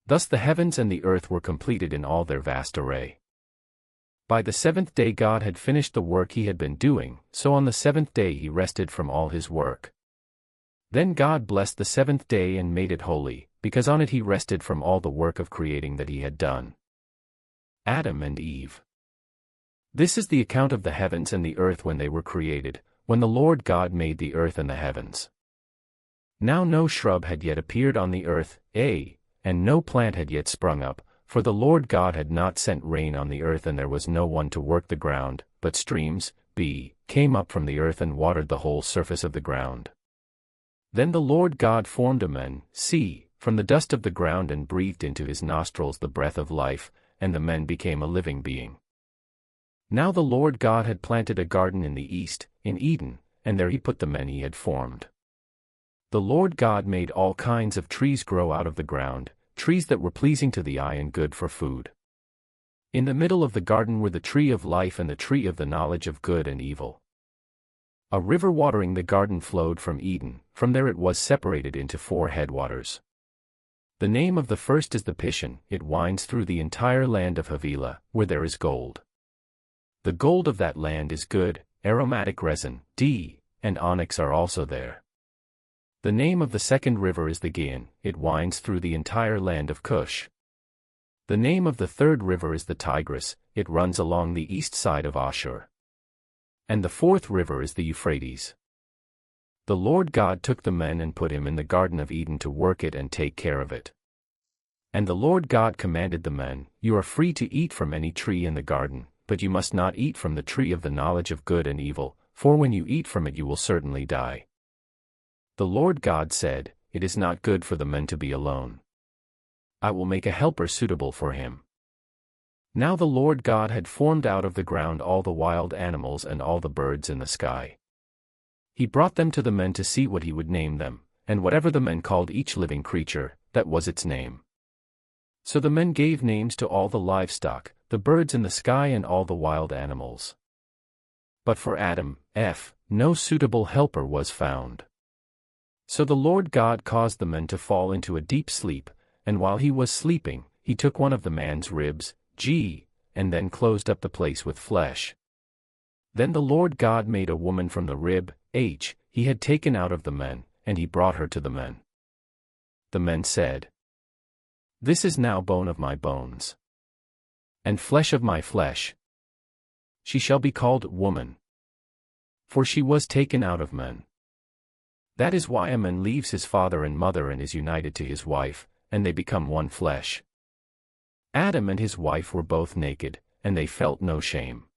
Thus the heavens and the earth were completed in all their vast array. By the seventh day God had finished the work he had been doing, so on the seventh day he rested from all his work. Then God blessed the seventh day and made it holy, because on it he rested from all the work of creating that he had done. Adam and Eve. This is the account of the heavens and the earth when they were created, when the Lord God made the earth and the heavens. Now no shrub had yet appeared on the earth, and no plant had yet sprung up, for the Lord God had not sent rain on the earth and there was no one to work the ground, but streams, came up from the earth and watered the whole surface of the ground. Then the Lord God formed a man, from the dust of the ground and breathed into his nostrils the breath of life, and the man became a living being. Now the Lord God had planted a garden in the east, in Eden, and there he put the man he had formed. The Lord God made all kinds of trees grow out of the ground, trees that were pleasing to the eye and good for food. In the middle of the garden were the tree of life and the tree of the knowledge of good and evil. A river watering the garden flowed from Eden, from there it was separated into 4 headwaters. The name of the first is the Pishon, it winds through the entire land of Havilah, where there is gold. The gold of that land is good, aromatic resin, and onyx are also there. The name of the second river is the Gihon, it winds through the entire land of Cush. The name of the third river is the Tigris, it runs along the east side of Ashur. And the fourth river is the Euphrates. The Lord God took the man and put him in the Garden of Eden to work it and take care of it. And the Lord God commanded the man, "You are free to eat from any tree in the garden, but you must not eat from the tree of the knowledge of good and evil, for when you eat from it you will certainly die." The Lord God said, "It is not good for the man to be alone. I will make a helper suitable for him." Now the Lord God had formed out of the ground all the wild animals and all the birds in the sky. He brought them to the men to see what he would name them, and whatever the men called each living creature, that was its name. So the men gave names to all the livestock, the birds in the sky and all the wild animals. But for Adam, no suitable helper was found. So the Lord God caused the man to fall into a deep sleep, and while he was sleeping, he took one of the man's ribs, and then closed up the place with flesh. Then the Lord God made a woman from the rib, he had taken out of the man, and he brought her to the man. The man said, "This is now bone of my bones, and flesh of my flesh. She shall be called woman, for she was taken out of man." That is why a man leaves his father and mother and is united to his wife, and they become one flesh. Adam and his wife were both naked, and they felt no shame.